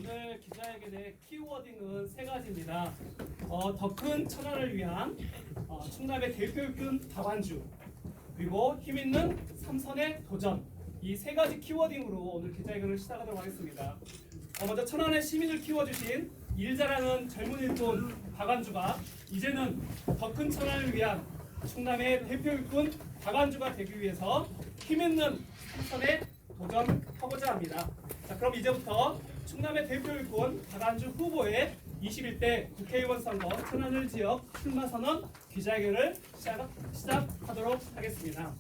오늘 기자회견의 키워딩은 세 가지입니다. 더 큰 천안을 위한 충남의 대표육군 박완주, 그리고 힘있는 삼선의 도전, 이 세 가지 키워딩으로 오늘 기자회견을 시작하도록 하겠습니다. 먼저 천안의 시민을 키워주신 일 잘하는 젊은 일꾼 박완주가 이제는 더 큰 천안을 위한 충남의 대표육군 박완주가 되기 위해서 힘있는 삼선에 도전하고자 합니다. 자, 그럼 이제부터 충남의 대표육군 박완주 후보의 21대 국회의원 선거 천안을 지역 출마 선언 기자회견을 시작하도록 하겠습니다.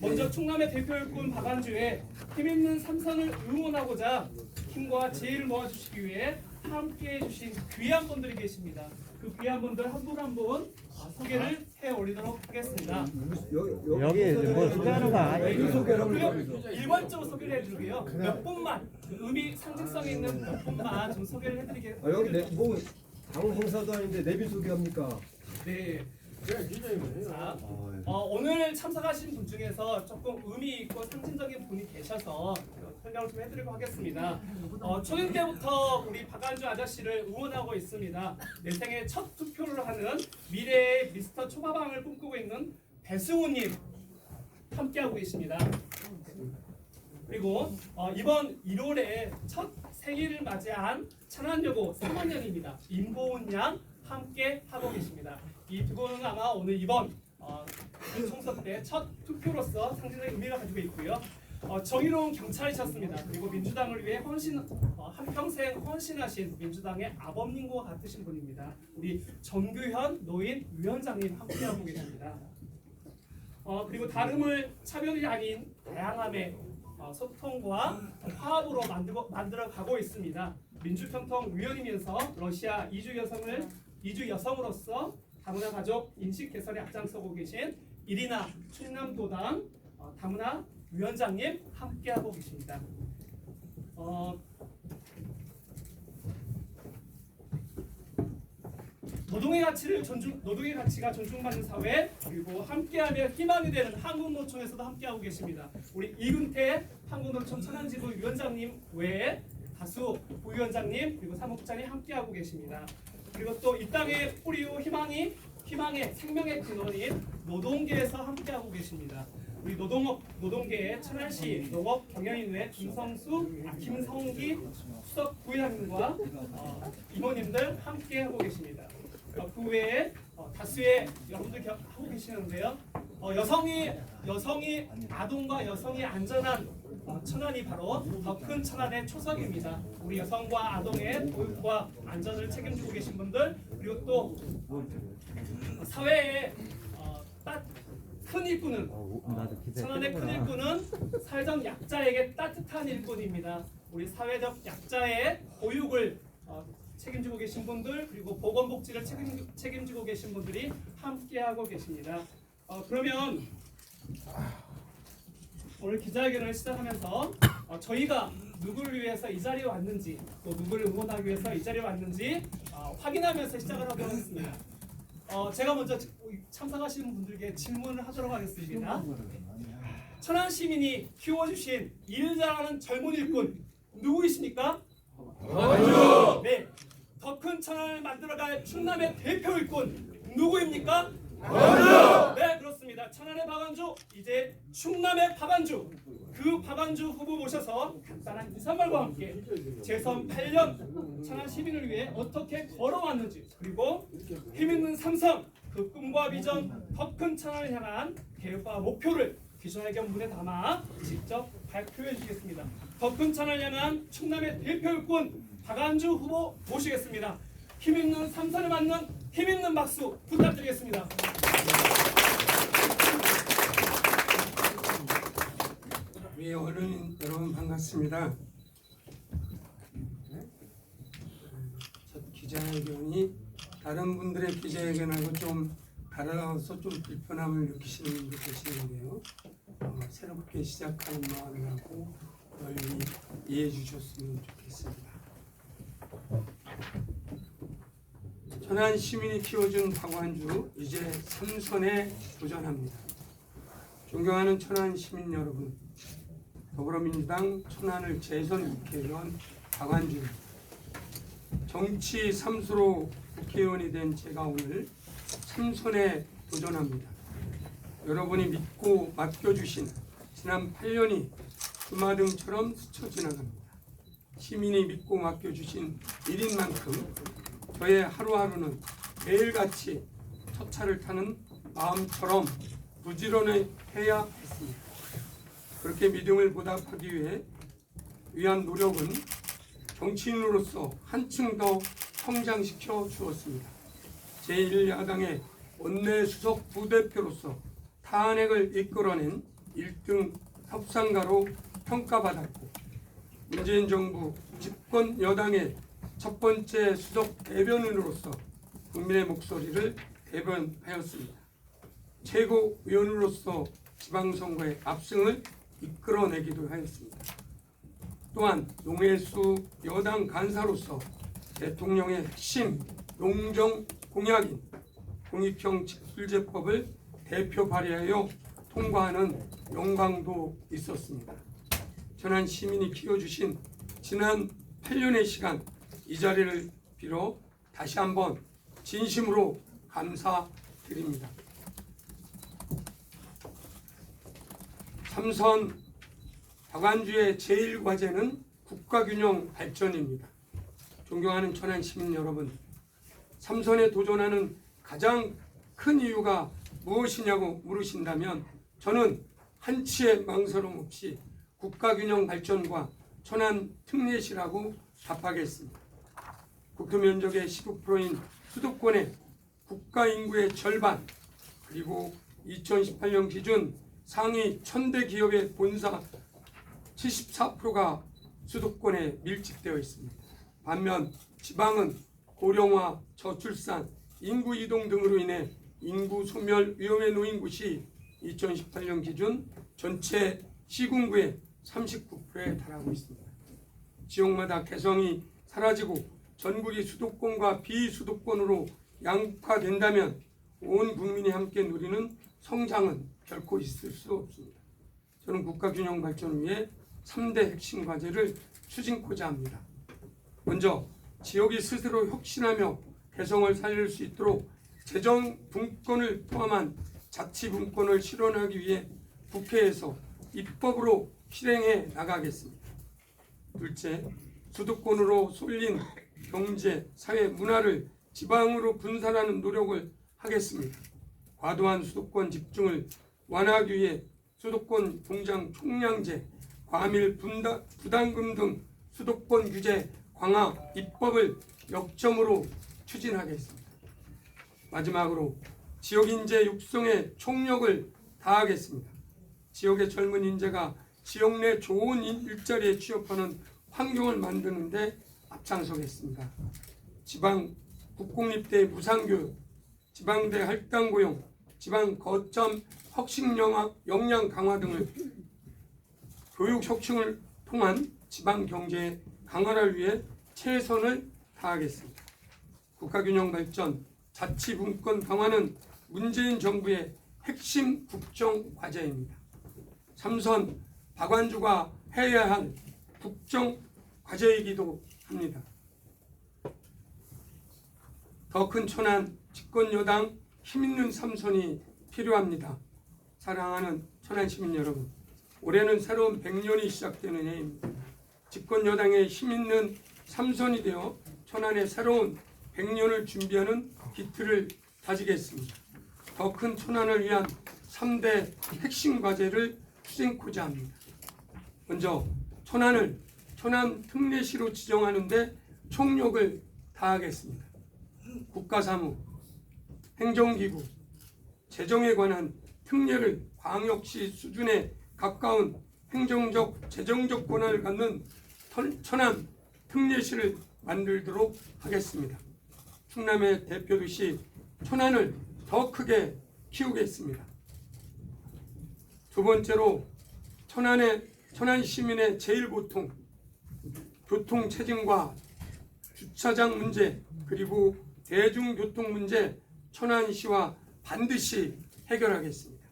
먼저 충남의 대표육군 박완주의 힘있는 삼선을 응원하고자 힘과 지혜를 모아주시기 위해 함께해 주신 귀한 분들이 계십니다. 그 귀한 분들 한 분 한 분 소개를 해 올리도록 하겠습니다. 여기 뭐 소개하는가? 일반적으로 소개를 해드리고요. 몇 분만 의미 상징성 있는 몇 분만 좀 소개를 해드리겠습니다. 여기 뭐 당 행사도 아닌데 내비 소개합니까? 네. 자, 오늘 참석하신 분 중에서 조금 의미 있고 상징적인 분이 계셔서 설명을 좀 해드리고 하겠습니다. 초임 때부터 우리 박완주 아저씨를 응원하고 있습니다. 내 생애 첫 투표를 하는 미래의 미스터 초밥왕을 꿈꾸고 있는 배승우님 함께하고 계십니다. 그리고 이번 1월에 첫 생일을 맞이한 천안여고 3학년입니다. 임보은 양 함께 하고 계십니다. 이 두 분은 아마 오늘 이번 총선 때 첫 투표로서 상징적인 의미가 가지고 있고요. 정의로운 경찰이셨습니다. 그리고 민주당을 위해 한평생 헌신하신 민주당의 아버님과 같으신 분입니다. 우리 정규현 노인 위원장님 함께하고 계십니다. 그리고 다름을 차별이 아닌 다양함의 소통과 화합으로 만들어가고 있습니다. 민주평통위원이면서 러시아 이주 여성으로서 다문화 가족 인식 개선에 앞장서고 계신 이리나 충남도당 다문화 위원장님 함께하고 계십니다. 노동의 가치가 존중받는 사회, 그리고 함께하며 희망이 되는 한국노총에서도 함께하고 계십니다. 우리 이근태 한국노총 천안지부 위원장님 외에 다수 부위원장님 그리고 사무국장님 함께하고 계십니다. 그리고 또 이 땅의 뿌리요 희망의 생명의 근원인 노동계에서 함께하고 계십니다. 우리 노동계의 천안시 농업 경영인회 김성기 수석 부회장님과 임원님들 함께하고 계십니다. 그 외에 다수의 여러분들 하고 계시는데요. 여성이 아동과 여성이 안전한 천안이 바로 더 큰 천안의 초석입니다. 우리 여성과 아동의 보육과 안전을 책임지고 계신 분들, 그리고 또 사회의 큰 일꾼은 천안의 큰 일꾼은 사회적 약자에게 따뜻한 일꾼입니다. 우리 사회적 약자의 보육을 책임지고 계신 분들, 그리고 보건복지를 책임지고 계신 분들이 함께하고 계십니다. 그러면 오늘 기자회견을 시작하면서 저희가 누구를 위해서 이 자리에 왔는지, 또 누구를 응원하기 위해서 이 자리에 왔는지 확인하면서 시작을 하도록 하겠습니다. 제가 먼저 참석하시는 분들께 질문을 하도록 하겠습니다. 천안 시민이 키워주신 일 잘하는 젊은 일꾼 누구이십니까? 박완주! 네, 더 큰 천안을 만들어갈 충남의 대표 일꾼 누구입니까? 박완주! 네, 그렇습니다. 천안의 박완주, 이제 충남의 박완주, 그 박완주 후보 모셔서 간단한 인사말과 함께 재선 8년 천안 시민을 위해 어떻게 걸어왔는지, 그리고 힘있는 삼선, 그 꿈과 비전, 더 큰 천안을 향한 계획과 목표를 기자회견문에 담아 직접 발표해 주시겠습니다. 더 큰 천안을 향한 충남의 대표 일꾼 박완주 후보 모시겠습니다. 힘있는 삼선을 맞는 힘있는 박수 부탁드리겠습니다. 우리 어른인 여러분 반갑습니다. 첫 기자회견이 다른 분들의 기자회견하고 좀 달라서 좀 불편함을 느끼시는 분도 계시는데요. 새롭게 시작하는 마음이라고 널리 이해해 주셨으면 좋겠습니다. 천안 시민이 키워준 박완주, 이제 삼선에 도전합니다. 존경하는 천안 시민 여러분, 더불어민주당 천안을 재선 국회의원 박완주, 정치 삼수로 국회의원이 된 제가 오늘 삼선에 도전합니다. 여러분이 믿고 맡겨주신 지난 8년이 주마등처럼 스쳐 지나갑니다. 시민이 믿고 맡겨주신 일인 만큼 저의 하루하루는 매일같이 첫 차를 타는 마음처럼 부지런해야 했습니다. 그렇게 믿음을 보답하기 위한 노력은 정치인으로서 한층 더 성장시켜 주었습니다. 제1야당의 원내수석 부대표로서 탄핵을 이끌어낸 1등 협상가로 평가받았고, 문재인 정부 집권 여당의 첫 번째 수석 대변인으로서 국민의 목소리를 대변하였습니다. 최고위원으로서 지방선거의 압승을 이끌어내기도 하였습니다. 또한 농해수 여당 간사로서 대통령의 핵심 농정 공약인 공익형 직술제법을 대표 발의하여 통과하는 영광도 있었습니다. 천안 시민이 키워주신 지난 8년의 시간, 이 자리를 빌어 다시 한번 진심으로 감사드립니다. 삼선 박완주의 제1과제는 국가균형 발전입니다. 존경하는 천안 시민 여러분, 삼선에 도전하는 가장 큰 이유가 무엇이냐고 물으신다면 저는 한치의 망설임 없이 국가균형 발전과 천안 특례시라고 답하겠습니다. 국토 면적의 19%인 수도권의 국가 인구의 절반, 그리고 2018년 기준 상위 1000대 기업의 본사 74%가 수도권에 밀집되어 있습니다. 반면 지방은 고령화, 저출산, 인구 이동 등으로 인해 인구 소멸 위험에 놓인 곳이 2018년 기준 전체 시군구의 39%에 달하고 있습니다. 지역마다 개성이 사라지고 전국이 수도권과 비수도권으로 양극화된다면 온 국민이 함께 누리는 성장은 결코 있을 수 없습니다. 저는 국가균형 발전을 위해 3대 핵심 과제를 추진코자 합니다. 먼저 지역이 스스로 혁신하며 개성을 살릴 수 있도록 재정 분권을 포함한 자치 분권을 실현하기 위해 국회에서 입법으로 실행해 나가겠습니다. 둘째, 수도권으로 쏠린 경제, 사회, 문화를 지방으로 분산하는 노력을 하겠습니다. 과도한 수도권 집중을 완화하기 위해 수도권 공장 총량제, 과밀 부담금 등 수도권 규제 강화 입법을 역점으로 추진하겠습니다. 마지막으로 지역 인재 육성에 총력을 다하겠습니다. 지역의 젊은 인재가 지역 내 좋은 일자리에 취업하는 환경을 만드는 데 앞장서겠습니다. 지방 국공립대 무상교육, 지방대 할당 고용, 지방 거점 혁신 역량 강화 등을 교육 혁신을 통한 지방 경제 강화를 위해 최선을 다하겠습니다. 국가균형 발전, 자치분권 강화는 문재인 정부의 핵심 국정 과제입니다. 삼선 박완주가 해야 할 국정 과제이기도 합니다. 더 큰 천안 집권 여당 힘있는 삼선이 필요합니다. 사랑하는 천안 시민 여러분, 올해는 새로운 100년이 시작되는 해입니다. 집권 여당의 힘있는 삼선이 되어 천안의 새로운 100년을 준비하는 기틀을 다지겠습니다. 더 큰 천안을 위한 3대 핵심 과제를 추진코자 합니다. 먼저 천안을 천안 특례시로 지정하는 데 총력을 다하겠습니다. 국가사무, 행정기구, 재정에 관한 특례를 광역시 수준에 가까운 행정적, 재정적 권한을 갖는 천안 특례시를 만들도록 하겠습니다. 충남의 대표도시 천안을 더 크게 키우겠습니다. 두 번째로 천안 시민의 제1고통, 교통체증과 주차장 문제, 그리고 대중교통 문제 천안시와 반드시 해결하겠습니다.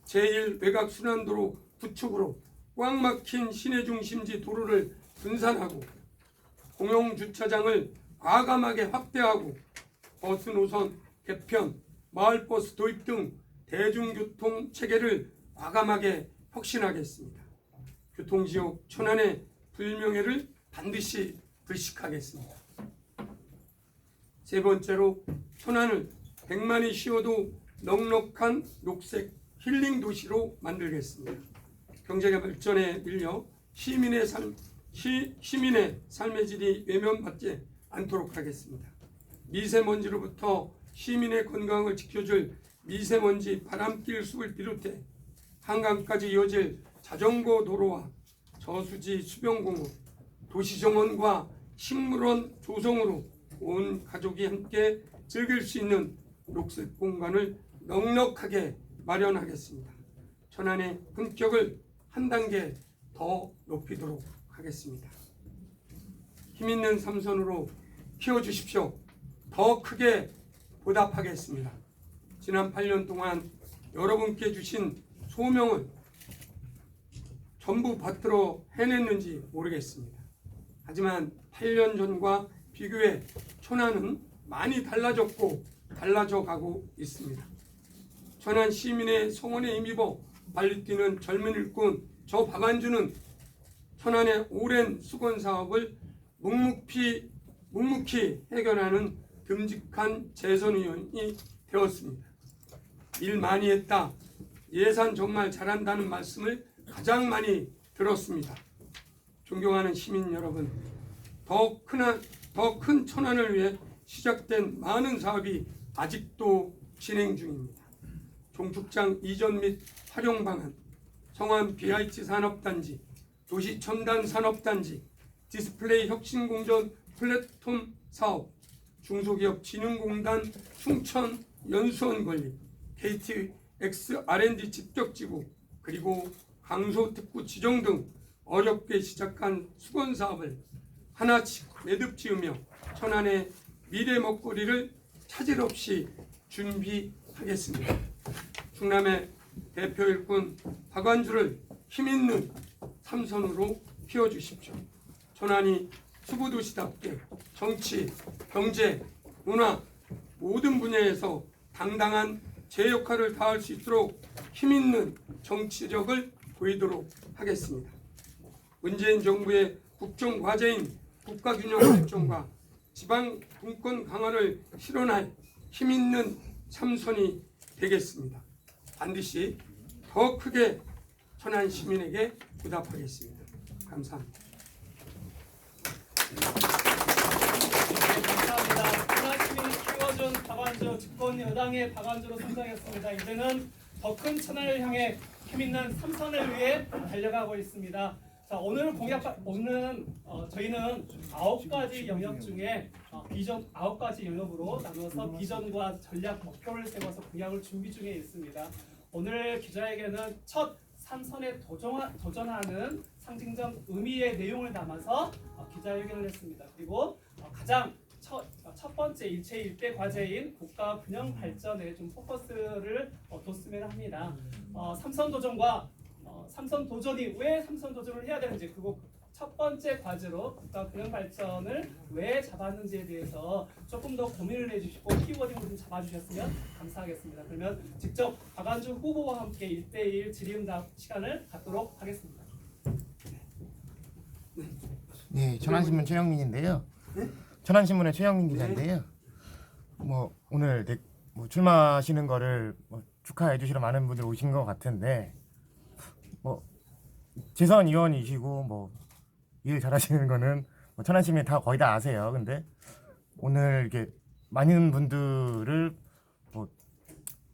제1 외곽순환도로 구축으로 꽉 막힌 시내 중심지 도로를 분산하고 공용주차장을 과감하게 확대하고 버스 노선 개편, 마을버스 도입 등 대중교통 체계를 과감하게 혁신하겠습니다. 교통지역 천안의 불명예를 반드시 불식하겠습니다. 세 번째로 천안을 100만이 쉬어도 넉넉한 녹색 힐링 도시로 만들겠습니다. 경제가 발전에 밀려 시민의 삶의 질이 외면받지 않도록 하겠습니다. 미세먼지로부터 시민의 건강을 지켜줄 미세먼지 바람길 숲을 비롯해 한강까지 이어질 자전거 도로와 저수지 수변공원, 도시정원과 식물원 조성으로 온 가족이 함께 즐길 수 있는 녹색 공간을 넉넉하게 마련하겠습니다. 천안의 품격을 한 단계 더 높이도록 하겠습니다. 힘있는 삼선으로 키워주십시오. 더 크게 보답하겠습니다. 지난 8년 동안 여러분께 주신 소명을 전부 받들어 해냈는지 모르겠습니다. 하지만 8년 전과 비교해 천안은 많이 달라졌고 달라져 가고 있습니다. 천안 시민의 성원에 힘입어 발리 뛰는 젊은 일꾼 저 박안주는 천안의 오랜 수건 사업을 묵묵히 해결하는 듬직한 재선의원이 되었습니다. 일 많이 했다. 예산 정말 잘한다는 말씀을 가장 많이 들었습니다. 존경하는 시민 여러분, 더 큰 천안을 위해 시작된 많은 사업이 아직도 진행 중입니다. 종축장 이전 및 활용 방안, 성안 BIT 산업단지, 도시 첨단 산업단지, 디스플레이 혁신공전 플랫폼 사업, 중소기업 진흥공단 충천 연수원 건립, KTX R&D 집격지구, 그리고 강소특구 지정 등 어렵게 시작한 수건 사업을 하나씩 매듭 지으며 천안의 미래 먹거리를 차질 없이 준비하겠습니다. 충남의 대표 일꾼 박완주를 힘있는 삼선으로 키워주십시오. 천안이 수구도시답게 정치, 경제, 문화 모든 분야에서 당당한 제 역할을 다할 수 있도록 힘있는 정치력을 보이도록 하겠습니다. 문재인 정부의 국정과제인 국가균형 발전과 지방 분권 강화를 실현할 힘있는 삼선이 되겠습니다. 반드시 더 크게 천안 시민에게 보답하겠습니다. 감사합니다. 감사합니다. 천안 시민이 키워준 박완주 집권 여당의 박완주로 선정했습니다. 이제는 더 큰 천안을 향해 힘있는 삼선을 위해 달려가고 있습니다. 자, 오늘 저희는 9가지 영역 중에 비전 9가지 영역으로 나눠서 비전과 전략 목표를 세워서 공약을 준비 중에 있습니다. 오늘 기자회견은 첫 삼선에 도전하는 상징적 의미의 내용을 담아서 기자회견을 했습니다. 그리고 가장 첫 번째 일체 일대 과제인 국가 균형 발전에 좀 포커스를 뒀으면 합니다. 삼선 도전과 삼선 도전이 왜 삼선 도전을 해야 되는지, 그리고 첫 번째 과제로 국가 균형 발전을 왜 잡았는지에 대해서 조금 더 고민을 해주시고 키워딩을 좀 잡아주셨으면 감사하겠습니다. 그러면 직접 박완주 후보와 함께 1대1 질의응답 시간을 갖도록 하겠습니다. 네, 천안신문 최영민인데요. 천안신문의 최영민 기자인데요. 오늘 출마하시는 거를 축하해 주시러 많은 분들 오신 것 같은데, 재선 의원이시고 일 잘하시는 거는 천안시민 다 거의 다 아세요. 근데 오늘 이렇게 많은 분들을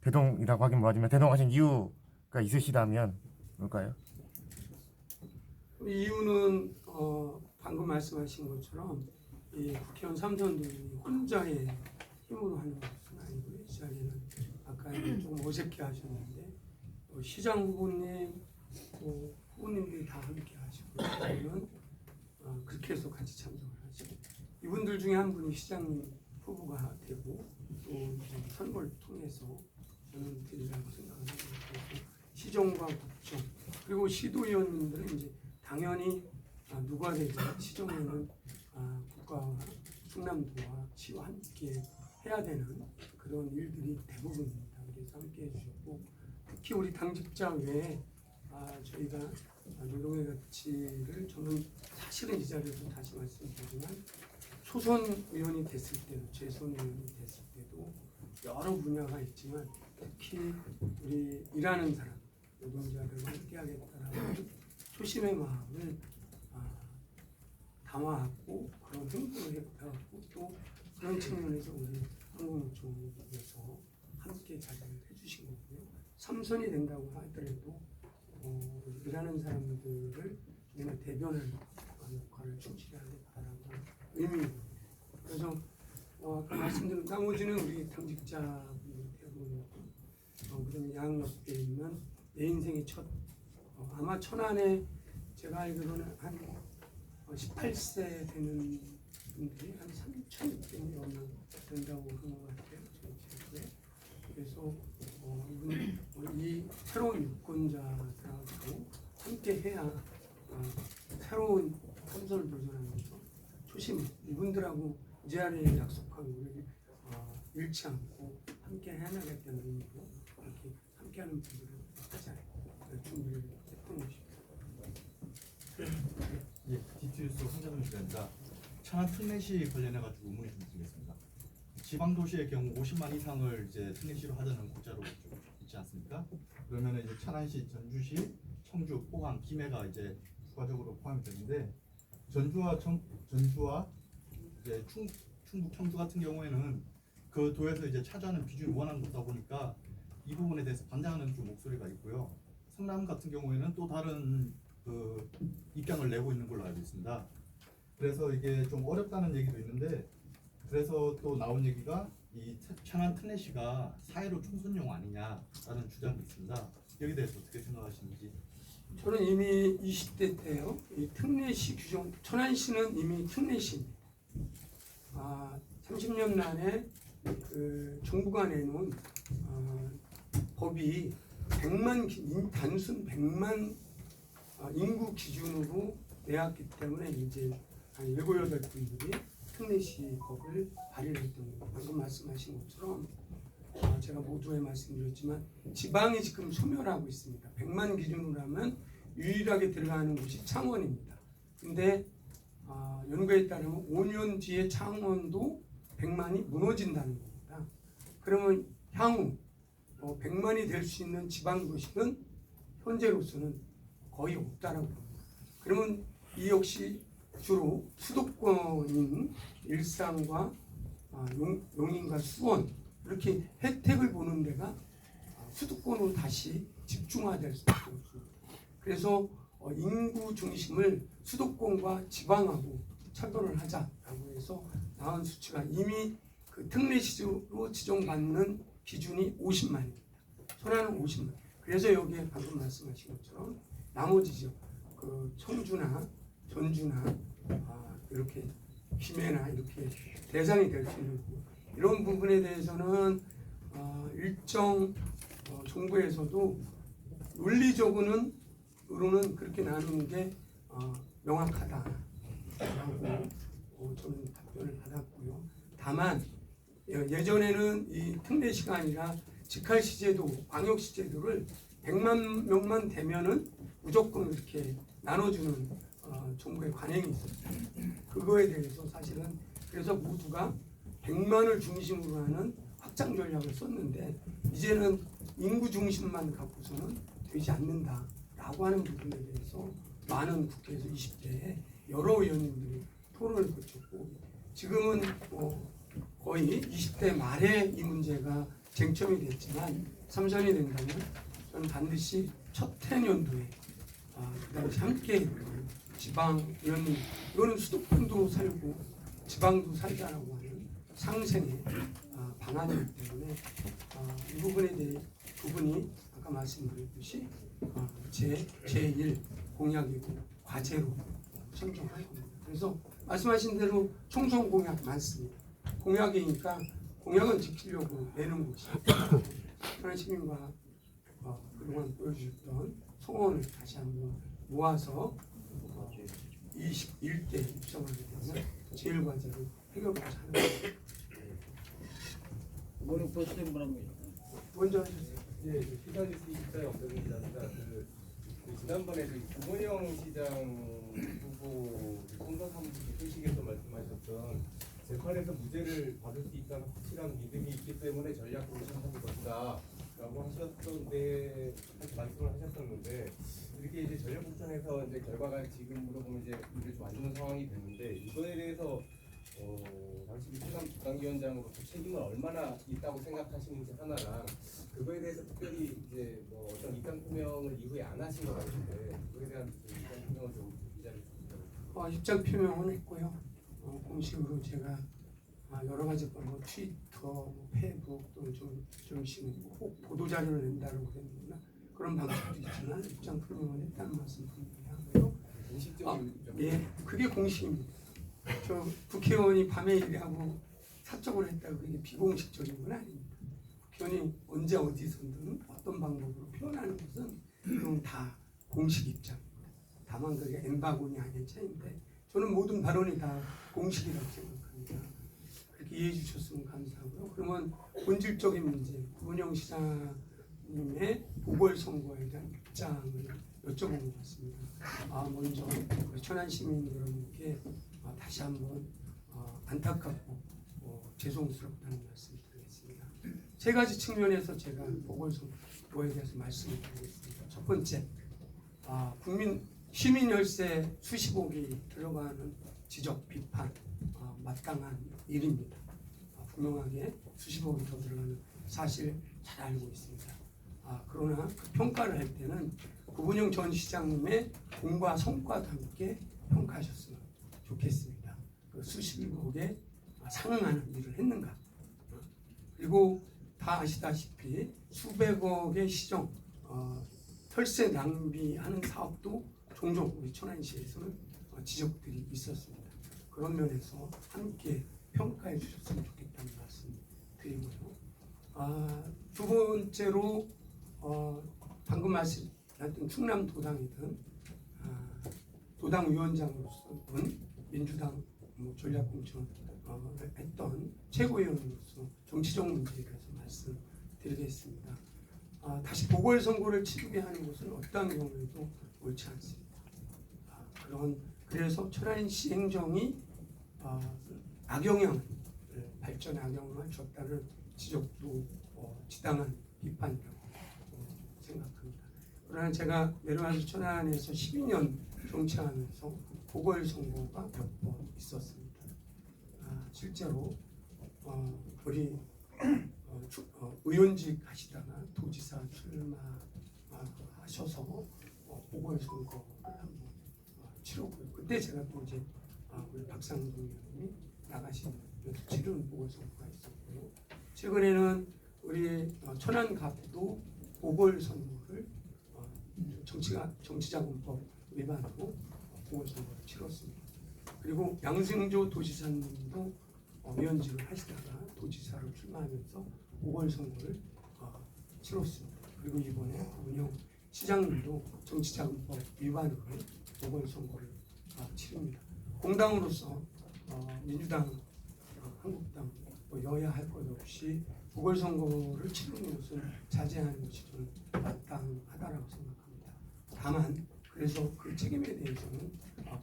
대동이라고 하긴 뭐하지만 대동하신 이유가 있으시다면 뭘까요? 이유는 방금 말씀하신 것처럼 이 국회의원 3선들이 혼자의 힘으로 하는 것은 아니고요. 이 자리는 아까 조금 어색해 하셨는데 시장 후보님, 후보님들이 다 함께 하시고 저는 그렇게 해서 같이 참석을 하시고, 이분들 중에 한 분이 시장님 후보가 되고 또 이제 선거를 통해서 저는 되리라고 생각을 하고, 시정과 국정 그리고 시도위원님들은 이제 당연히 누가 되든 시정에는 국가와 충남도와 시와 함께 해야 되는 그런 일들이 대부분입니다. 그래서 함께 해주셨고 특히 우리 당직자 외에 저희가 노동의 가치를 저는 사실은 이 자리에서 다시 말씀드리지만 초선 의원이 됐을 때도 재선 의원이 됐을 때도 여러 분야가 있지만 특히 우리 일하는 사람 노동자들과 함께하겠다라는 초심의 마음을 담아왔고 그런 행동을 해왔고 또 그런 측면에서 우리 한국노총에서 함께 자리를 해주신 거고요. 3선이 된다고 하더라도 일하는 사람들을 우리는 대변하는 역할을 충실히 하겠다라는 의미입니다. 그래서 아까 말씀드린 나머지는 우리 당직자분들 대부분 그런 양옆에 있는 내 인생의 첫 아마 천안에 제가 알기로는 한 18세 되는 분들이 한 3,600명 된다고 하는 것 같아요. 저희 그래서 이 새로운 유권자들하고 함께 해야 새로운 삼선을 도전하면서 초심 이분들하고 이 자리에 약속한 우리 잃지 않고 함께 해나가겠다는 의미로 이렇게 함께하는 분들을 하자 준비를 했던 것입니다. 예, 디트뉴스 황자동 기자입니다. 천안 특례시 관련해 가지고 의문이 좀 드리겠습니다. 지방 도시의 경우 50만 이상을 이제 특례시로 하자는 국자로 있지 않습니까? 그러면 이제 천안시, 전주시, 청주, 포항, 김해가 이제 추가적으로 포함이 되는데 전주와 이제 충북, 청주 같은 경우에는 그 도에서 이제 차지하는 비중이 워낙 높다 보니까 이 부분에 대해서 반대하는 좀 목소리가 있고요. 성남 같은 경우에는 또 다른 그 입장을 내고 있는 걸로 알고 있습니다. 그래서 이게 좀 어렵다는 얘기도 있는데 그래서 또 나온 얘기가 이 천안 특례시가 사회로 총선용 아니냐라는 주장이 있습니다. 여기에 대해서 어떻게 생각하시는지? 저는 이미 20대 때요. 이 특례시 규정 천안시는 이미 특례시입니다. 30년 만에 그 정부가 내놓은 법이 100만 단순 100만 인구 기준으로 내왔기 때문에 이제 한 7, 8분들이 특례시 법을 발의를 했던 겁니다. 방금 말씀하신 것처럼 제가 모두에 말씀드렸지만 지방이 지금 소멸하고 있습니다. 100만 기준으로 하면 유일하게 들어가는 곳이 창원입니다. 근데 연구에 따르면 5년 뒤에 창원도 100만이 무너진다는 겁니다. 그러면 향후 100만이 될 수 있는 지방도시는 현재로서는 거의 없다라고 합니다. 그러면 이 역시 주로 수도권인 일산과 용인과 수원 이렇게 혜택을 보는 데가 수도권으로 다시 집중화될 수밖에 없습니다. 그래서 인구 중심을 수도권과 지방하고 차별을 하자라고 해서 나온 수치가 이미 그 특례시로 지정받는 기준이 50만입니다. 천안은 50만. 그래서 여기에 방금 말씀하신 것처럼 나머지 지역, 그 청주나 전주나 이렇게 김해나 이렇게 대상이 될 수 있는 이런 부분에 대해서는 일정 정부에서도 논리적으로는 그렇게 나누는 게 명확하다라고 저는 답변을 받았고요. 다만 예전에는 이 특례시가 아니라 직할시제도, 광역시제도를 100만 명만 되면은 무조건 이렇게 나눠주는 정부의 관행이 있었어요. 그거에 대해서 사실은 그래서 모두가 100만을 중심으로 하는 확장 전략을 썼는데 이제는 인구 중심만 갖고서는 되지 않는다라고 하는 부분에 대해서 많은 국회에서 20대에 여러 의원님들이 토론을 거쳤고 지금은 거의 20대 말에 이 문제가 쟁점이 됐지만 3선이 된다면 저는 반드시 첫 해년도에 그다음에 함께 지방 의원님 이거는 수도권도 살고 지방도 살자라고 하는 상생의 방안이기 때문에 이 부분에 대해 두 분이 아까 말씀드렸듯이 제1 공약이고 과제로 선정할 겁니다. 그래서 말씀하신 대로 총선 공약 많습니다. 공약이니까 공약은 지키려고 내는 것이 천안 시민과 그동안 보여주셨던 소원을 다시 한번 모아서 21대 입성하게 되면 제1과제로 해결하자 하는 거예요. 뭐는 벌써 뭐라고 먼저 하셨어요. 예, 시사뉴스 입사의 없어집니다. 그 지난번에 그 구본영 시장 후보 총선 소식에서 말씀하셨던 재판에서 무죄를 받을 수 있다는 확실한 믿음이 있기 때문에 전략 공천하는 것이다라고 하셨던데 말씀을 하셨었는데 이렇게 이제 전략 공천에서 이제 결과가 지금으로 보면 이제 좀 안 좋은 상황이 됐는데 이거에 대해서 당시 민주당 부당위원장으로서 책임을 얼마나 있다고 생각하시는지 하나랑 그거에 대해서 특별히 이제 뭐 어떤 입장 표명을 이후에 안 하신 것 같은데 그거에 대한 입장 표명을 좀 이 자리에 부탁드립니다. 입장 표명은 했고요. 공식으로 제가 여러 가지 뭐 트위터, 뭐 페이북 또는 좀씩 꼭 보도 자료를 낸다고 그랬나 그런 방식도 있지만 입장 표명을 했다는 말씀 분명히 하고요. 공식적인 예, 그게 공식입니다. 저 국회의원이 밤에 일하고 사적으로 했다고 그게 비공식적인 건 아닙니다. 국회의원이 언제 어디서든 어떤 방법으로 표현하는 것은 그건 다 공식 입장입니다. 다만 그게 엠바고니 아닌 차이인데 저는 모든 발언이 다 공식이라고 생각합니다. 그렇게 이해해 주셨으면 감사하고요. 그러면 본질적인 문제, 구본영 시장님의 보궐선거에 대한 입장을 여쭤본 것 같습니다. 먼저 천안 시민 여러분께 다시 한번 안타깝고 죄송스럽다는 말씀을 드리겠습니다. 세 가지 측면에서 제가 보궐선거에 대해서 말씀을 드리겠습니다. 첫 번째, 시민 열세 수십억이 들어가는 지적, 비판 마땅한 일입니다. 분명하게 수십억이 더 들어가는 사실 잘 알고 있습니다. 그러나 그 평가를 할 때는 구본영 전 시장님의 공과 성과도 함께 평가하셨으면 좋겠습니다. 그 수십억에 상응하는 일을 했는가? 그리고 다 아시다시피 수백억의 시정, 혈세 낭비하는 사업도 종종 우리 천안시에서는 지적들이 있었습니다. 그런 면에서 함께 평가해 주셨으면 좋겠다는 말씀 드리고요. 두 번째로 방금 말씀하셨던 충남 도당이든 도당 위원장으로서는 민주당 전략공천을 했던 최고위원으로서 정치적 문제에 대해서 말씀드리겠습니다. 다시 보궐선거를 치르게 하는 것은 어떠한 경우에도 옳지 않습니다. 그래서 천안시 행정이 악영향, 발전에 악영향을 줬다는 지적도 지당한 비판이라고 생각합니다. 그러나 제가 내려와서 천안에서 12년 정치하면서 보궐선거가 몇 번 있었습니다. 실제로 우리 의원직 하시다가 도지사 출마하셔서 보궐선거를 한번 치렀고요. 그때 제가 또 이제 우리 박상동 의원님이 나가시면서 치르는 보궐선거가 있었고요. 최근에는 우리 천안 가구도 보궐선거를 정치자금법 위반으로 보궐선거를 치렀습니다. 그리고 양승조 도지사님도 위원직을 하시다가 도지사로 출마하면서 보궐선거를 치렀습니다. 그리고 이번에 구본영 시장님도 정치자금법 위반으로 보궐선거를 치릅니다. 공당으로서 민주당, 한국당, 여야 할 것 없이 보궐선거를 치르는 것은 자제하는 것이 저는 마땅하다라고 생각합니다. 다만 그래서 그 책임에 대해서는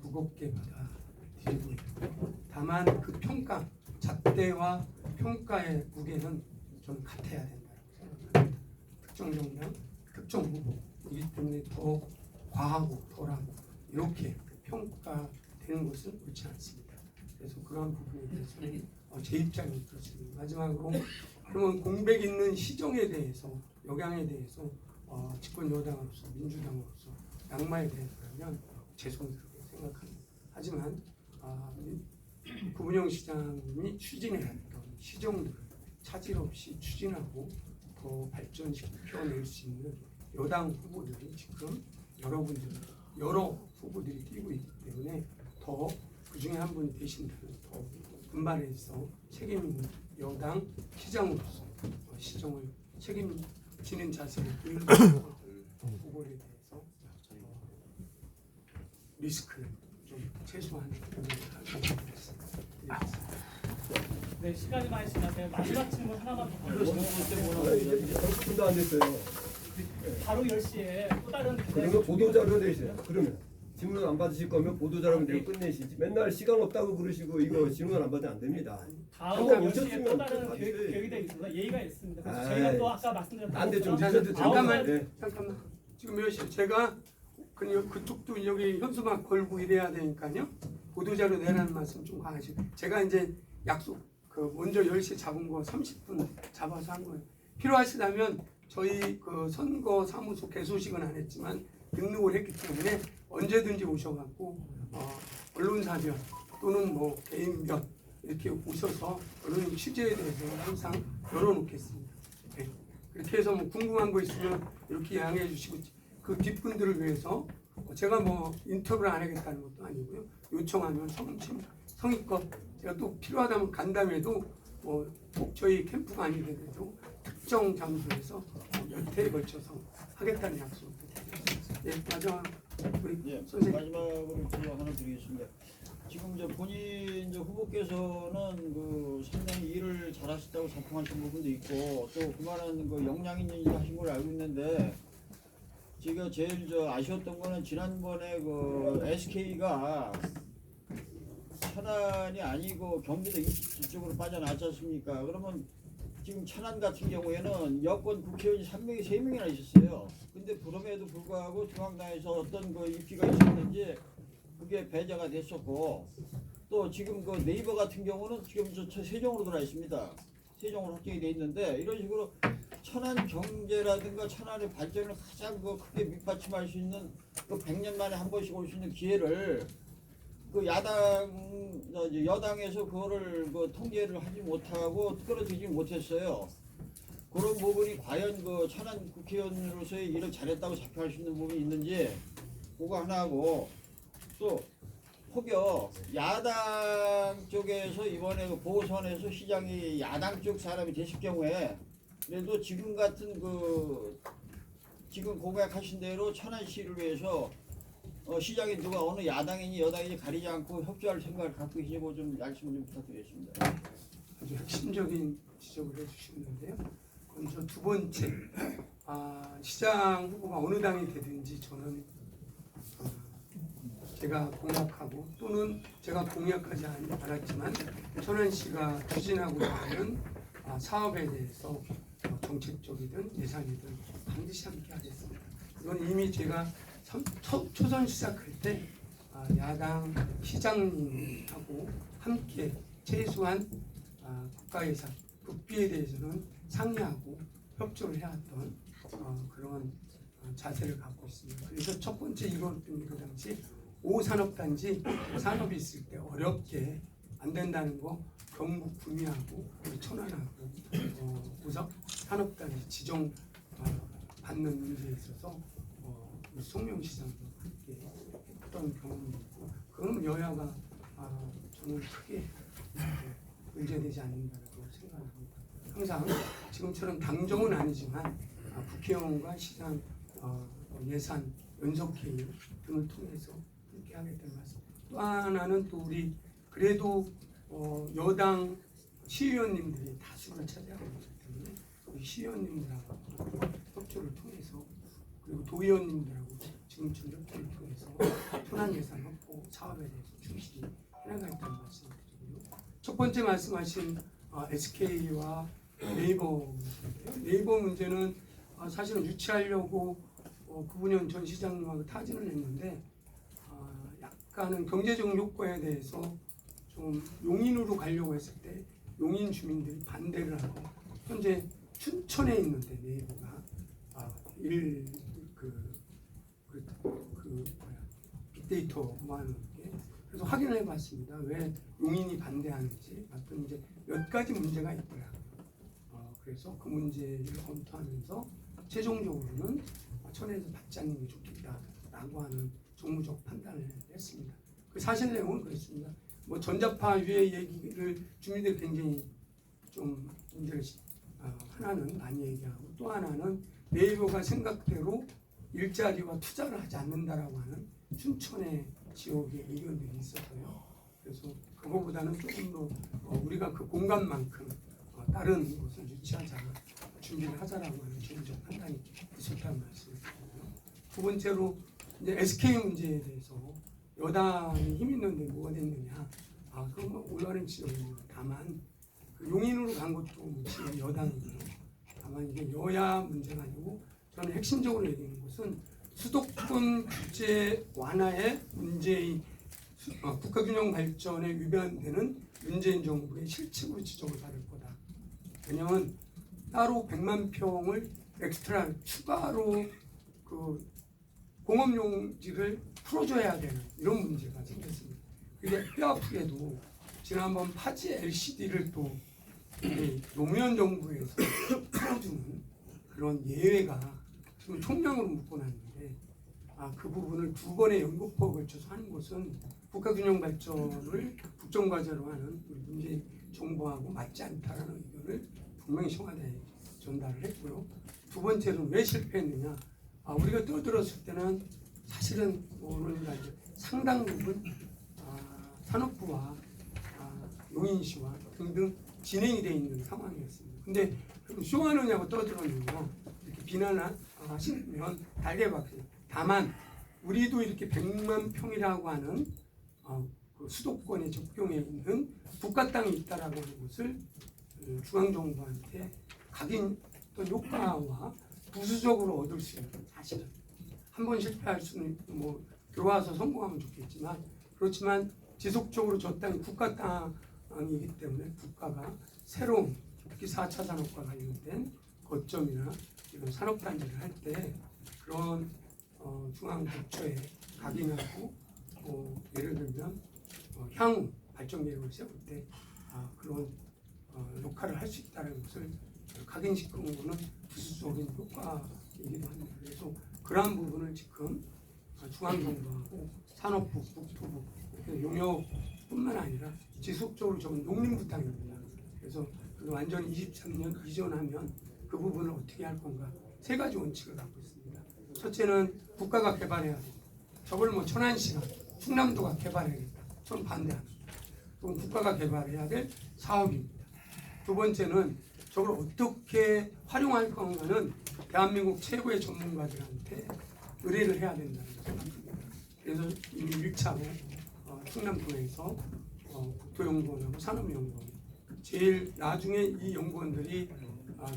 무겁게 받아들이고 있고, 다만 그 평가, 잣대와 평가의 무게는 저는 같아야 된다고 생각합니다. 특정 정당, 특정 후보이기 때문에 더 과하고 덜하고 이렇게 평가되는 것은 옳지 않습니다. 그래서 그러한 부분에 대해서는 제 입장이 그렇습니다. 마지막으로 그러면 공백 있는 시정에 대해서, 역량에 대해서 집권 여당으로서, 민주당으로서 낙마에 대해서라면 죄송스럽게 생각합니다. 하지만 구본영 시장님이 추진해야 했던 시정들을 차질 없이 추진하고 더 발전시켜낼 수 있는 여당 후보들이 지금 여러 후보들이 뛰고 있기 때문에 더 그중에 한 분이 되신다면 더 분발해서 책임 있는 여당 시장으로서 시정을 책임지는 자세를 보이는 후보에 대해서 리스크를 좀 최소화하는 부분을 하겠습니다. 네, 시간이 많이 지나서 마지막 질문 하나만 더 아, 드리겠습니다. 이제 30분도 안 됐어요. 바로 10시에 또 다른 그러면 보도자료 내세요. 그러면 질문 안 받으실 거면 보도자료 내고 끝내시지. 맨날 시간 없다고 그러시고 이거 질문 안 받으면 안 됩니다. 다음 한번 10시에 또 오셨으면 다른 좀 계획이 되어 있습니다. 예의가 있습니다. 그래서 아이, 저희가 또 아까 말씀드렸던 안 돼, 좀 것처럼 늦어도 잠깐만, 네. 잠깐만. 지금 몇 시? 제가 그쪽도 여기 현수막 걸고 이래야 되니까요. 보도자료 내라는 말씀 좀 하시고. 제가 이제 약속 먼저 10시 잡은 거 30분 잡아서 한 거예요. 필요하시다면 저희 선거 사무소 개소식은 안 했지만 등록을 했기 때문에 언제든지 오셔갖고 언론사변 또는 뭐 개인변 이렇게 오셔서 언론 취재에 대해서 항상 열어놓겠습니다. 네. 그렇게 해서 뭐 궁금한 거 있으면 이렇게 양해해 주시고 그 뒷분들을 위해서 제가 뭐 인터뷰를 안 하겠다는 것도 아니고요. 요청하면 성의껏 제가 또 필요하다면 간담회도 꼭 저희 캠프가 아니더라도 특정 장소에서 몇 회에 걸쳐서 하겠다는 약속을 드리겠습니다. 네, 마지막 우리 예, 선생님. 마지막으로 질문 하나 드리겠습니다. 지금 이제 본인 이제 후보께서는 상당히 일을 잘하셨다고 자평하신 부분도 있고 또 그만한 역량 있는 일을 하신 걸 알고 있는데 제가 제일 아쉬웠던 거는 지난번에 SK가 천안이 아니고 경기도 이쪽으로 빠져나왔지 않습니까? 그러면 지금 천안 같은 경우에는 여권 국회의원이 3명이나 있었어요. 근데 그럼에도 불구하고 중앙당에서 어떤 입기가 있었는지 그게 배제가 됐었고 또 지금 네이버 같은 경우는 지금 세종으로 들어와 있습니다. 세종으로 확정이 돼 있는데 이런 식으로 천안 경제라든가 천안의 발전을 가장 크게 밑받침할 수 있는 100년 만에 한 번씩 올 수 있는 기회를 여당에서 그거를 통제를 하지 못하고 끌어들이지 못했어요. 그런 부분이 과연 천안 국회의원으로서의 일을 잘했다고 자평할 수 있는 부분이 있는지 그거 하나 하고 또 혹여 야당 쪽에서 이번에 보선에서 시장이 야당 쪽 사람이 되실 경우에 그래도 지금 같은 지금 공약하신 대로 천안시를 위해서 시장에 누가 어느 야당이니 여당이니 가리지 않고 협조할 생각을 갖고 계시고 좀 말씀을 좀 부탁드리겠습니다. 아주 핵심적인 지적을 해주셨는데요. 먼저 두 번째, 시장 후보가 어느 당이 되든지 저는 제가 공약하고 또는 제가 공약하지 않았지만 천안시가 추진하고자 하는 사업에 대해서 정책적이든 예산이든 반드시 함께 하겠습니다. 이건 이미 제가 초선 시작할 때 야당 시장님하고 함께 최소한 국가 예산, 국비에 대해서는 상의하고 협조를 해왔던 그런 자세를 갖고 있습니다. 그래서 첫 번째 이뤘던 그 당시 5산업단지 산업이 있을 때 어렵게 안 된다는 거 경북 구미하고 천안하고 산업단지 지정 받는 문제에 있어서 송명시장도 함께 했던 경험이 있고 그건 여야가 저는 크게 문제되지 않는다고 생각합니다. 항상 지금처럼 당정은 아니지만 국회의원과 시장 예산 연석회의 등을 통해서 함께 하겠다는 말씀. 또 하나는 또 우리 그래도 여당 시의원님들이 다수를 차지하고 있기 때문에 우리 시의원님들하고 협조를 통해서 그리고 도의원님들하고 지금처럼 협조를 통해서 현안 예산 확보 사업에 대해서 충실히 해나가겠다는 말씀을 드리고요. 첫 번째 말씀하신 SK와 네이버 문제인데요. 네이버 문제는 사실은 유치하려고 구분현 전 시장님하고 타진을 했는데 약간은 경제적 효과에 대해서 좀 용인으로 가려고 했을 때 용인 주민들이 반대를 하고 현재 춘천에 있는데 네이버가 빅데이터 모아놓은 게 그래서 확인을 해봤습니다. 왜 용인이 반대하는지 봤더니 이제 몇 가지 문제가 있더라고요. 그래서 그 문제를 검토하면서 최종적으로는 천에서 받지 않는 게 좋겠다라고 하는 정무적 판단을 했습니다. 그 사실 내용은 그렇습니다. 뭐 전자파 유해 얘기를 주민들이 굉장히 좀 문제를 하나는 많이 얘기하고 또 하나는 네이버가 생각대로 일자리와 투자를 하지 않는다라고 하는 춘천의 지역의 의견들이 있어서요. 그래서 그거보다는 조금 더 우리가 그 공간만큼 다른 것을 유치하자 준비를 하자라고 하는 주의적 판단이 있었다는 말씀을 드리고요. 두 번째로 이제 SK 문제에 대해서 여당이 힘 있는데 뭐가 됐느냐? 그건 뭐 올바른 지적입니다. 다만 그 용인으로 간 것도 뭐 지금 여당이고요. 다만 이게 여야 문제가 아니고 저는 핵심적으로 얘기하는 것은 수도권 규제 완화의 문재인 국가균형 발전에 위반되는 문재인 정부의 실책으로 지적을 받을 거다. 왜냐하면 따로 100만 평을 엑스트라 추가로 그 공업용지를 풀어줘야 되는 이런 문제가 생겼습니다. 그게 뼈아프게도 지난번 파지 LCD를 또 노무현 정부에서 풀어주는 그런 예외가 지금 총량으로 묶어놨는데 그 부분을 두 번의 연거푸에 걸쳐서 하는 것은 국가균형 발전을 국정과제로 하는 우리 문재인 정부하고 맞지 않다라는 의견을 분명히 청와대에 전달을 했고요. 두 번째로는 왜 실패했느냐? 우리가 떠들었을 때는 사실은 오늘날 상당 부분 산업부와 용인시와 등등 진행이 되어 있는 상황이었습니다. 근데 그럼 쇼하느냐고 떠들었느냐 이렇게 비난하시면 달래봤어요. 다만 우리도 이렇게 100만 평이라고 하는 그 수도권에 적용해 있는 국가 땅이 있다라고 하는 것을 중앙정부한테 각인 또 효과와 부수적으로 얻을 수 있는 사실은 한 번 실패할 수는 뭐 들어와서 성공하면 좋겠지만 그렇지만 지속적으로 저 땅이 국가 땅이기 때문에 국가가 새로운 특히 4차 산업과 관련된 거점이나 이런 산업단지를 할 때 그런 중앙부처에 각인하고 예를 들면 향후 발전 계획을 세울 때 그런 역할을 할 수 있다는 것을 각인시키는 것은 부수적인 효과이기도 합니다. 그래서 그러한 부분을 지금 중앙정부하고 산업부, 국토부 용역뿐만 아니라 지속적으로 저는 농림부 땅입니다. 그래서 완전히 23년 이전하면 그 부분을 어떻게 할 건가 세 가지 원칙을 갖고 있습니다. 첫째는 국가가 개발해야 된다. 저걸 뭐 천안시가 충남도가 개발해야겠다. 저는 반대합니다. 그건 국가가 개발해야 될 사업입니다. 두 번째는 저걸 어떻게 활용할 건가는 대한민국 최고의 전문가들한테 의뢰를 해야 된다는 생각합니다. 그래서 이미 1차로 충남도에서 국토연구원하고 산업연구원 제일 나중에 이 연구원들이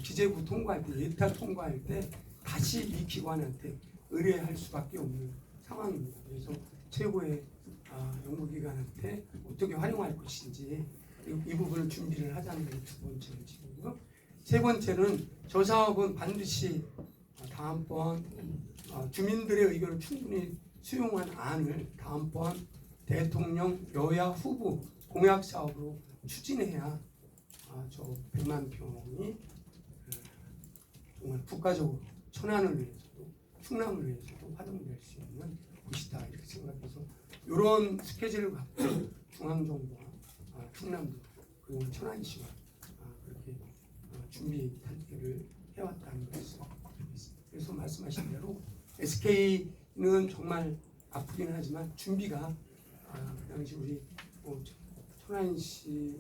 기재부 통과할 때 예타 통과할 때 다시 이 기관한테 의뢰할 수밖에 없는 상황입니다. 그래서 최고의 연구기관한테 어떻게 활용할 것인지 이 부분을 준비를 하자는 게 두 번째 원칙이고요. 세 번째는 저 사업은 반드시 다음번 주민들의 의견을 충분히 수용한 안을 다음번 대통령 여야 후보 공약 사업으로 추진해야 저 100만 평이 정말 국가적으로 천안을 위해서도 충남을 위해서도 활용될 수 있는 곳이다 이렇게 생각해서 이런 스케줄을 갖고 중앙정부와 충남도 그리고 천안시와 그렇게 준비 단계를 해왔다는 것을 드리겠습니다. 그래서 말씀하신 대로 SK는 정말 아프긴 하지만 준비가 그 당시 우리 천안시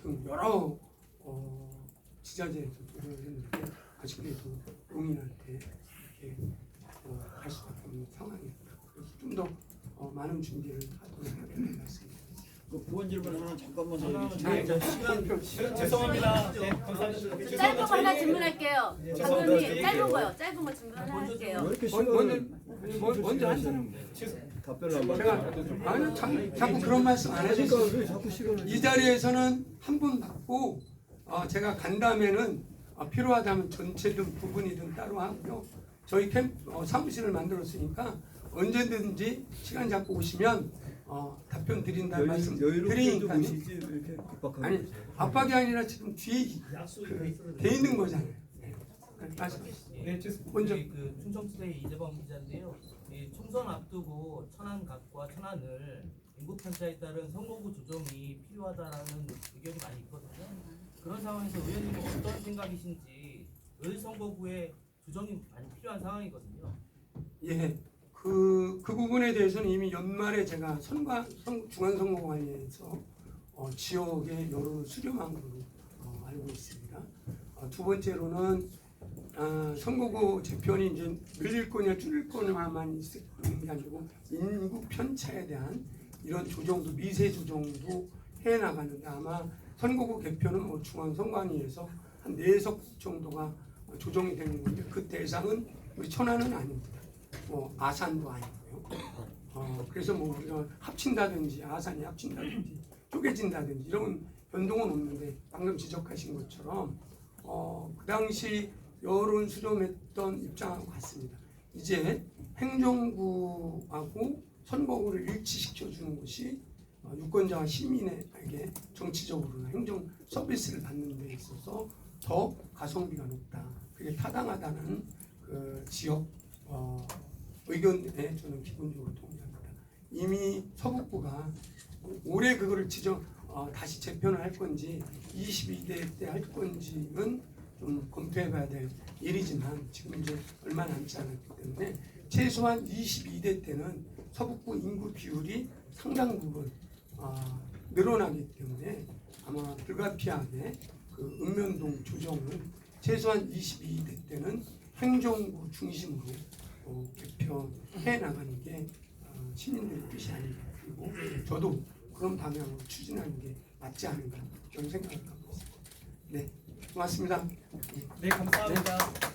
등 여러 지자체에서 도전을 했는데 아직도 용인한테 이렇게 갈 수밖에 없는 상황입니다. 그래서 좀 더 많은 준비를 하도록 하겠다는 말씀입니다. 그 부원 질문 하나 잠깐만 더 죄송합니다. 네, 감사합니다. 짧은 거 하나 질문할게요. 감독님 짧은 거요. 짧은 거 질문 하나 할게요. 왜 이렇게 먼저 한 사람. 답변을 안 제가 받아요? 아니 자꾸 그런 말씀 안 그러니까 해주세요. 왜 자꾸 시간을 이 자리에서는 한 분 받고 제가 간 다음에는 필요하다면 전체든 부분이든 따로 하고요. 저희 사무실을 만들었으니까 언제든지 시간 잡고 오시면 답변 드린다는 말씀 드리니까요. 오시지 이렇게 급박하게 아니 압박이 아니라 지금 뒤에 돼 있는 거잖아요. 네. 말씀하시죠. 네, 먼저 그 충청투데이 이재범 기자인데요. 이 총선 앞두고 천안갑과 천안을 인구 편차에 따른 선거구 조정이 필요하다라는 의견이 많이 있거든요. 그런 상황에서 의원님은 어떤 생각이신지 을 선거구에 조정이 많이 필요한 상황이거든요. 예, 그 부분에 대해서는 이미 연말에 제가 중앙선거관리에서 지역의 여론을 수렴한 걸로 알고 있습니다. 두 번째로는 선거구 재편이 이제 늘릴 거냐 줄일 거냐만 있는 게 아니고 인구 편차에 대한 이런 조정도 미세 조정도 해 나가는데 아마 선거구 개편은 뭐 중앙선관위에서 한 4석 정도가 조정이 되는 건데 그 대상은 우리 천안은 아닙니다. 뭐 아산도 아니고요. 그래서 뭐 우리가 합친다든지 아산이 합친다든지 쪼개진다든지 이런 변동은 없는데 방금 지적하신 것처럼 그 당시 여론 수렴했던 입장하고 같습니다. 이제 행정부하고 선거구를 일치시켜 주는 것이 유권자와 시민에게 정치적으로나 행정 서비스를 받는 데 있어서 더 가성비가 높다. 그게 타당하다는 그 지역 의견에 저는 기본적으로 동의합니다. 이미 서북부가 올해 그거를 다시 재편을 할 건지 22대 때 할 건지는 좀 검토해봐야 될 일이지만 지금 이제 얼마 남지 않았기 때문에 최소한 22대 때는 서북부 인구 비율이 상당 부분 늘어나기 때문에 아마 불가피하게 그 은면동 조정은 최소한 22대 때는 행정부 중심으로 개편해 나가는 게 시민들의 뜻이 아닌가. 그리고 저도 그런 방향으로 추진하는 게 맞지 않은가 그런 생각을 갖고 있습니다. 네, 고맙습니다. 네, 감사합니다.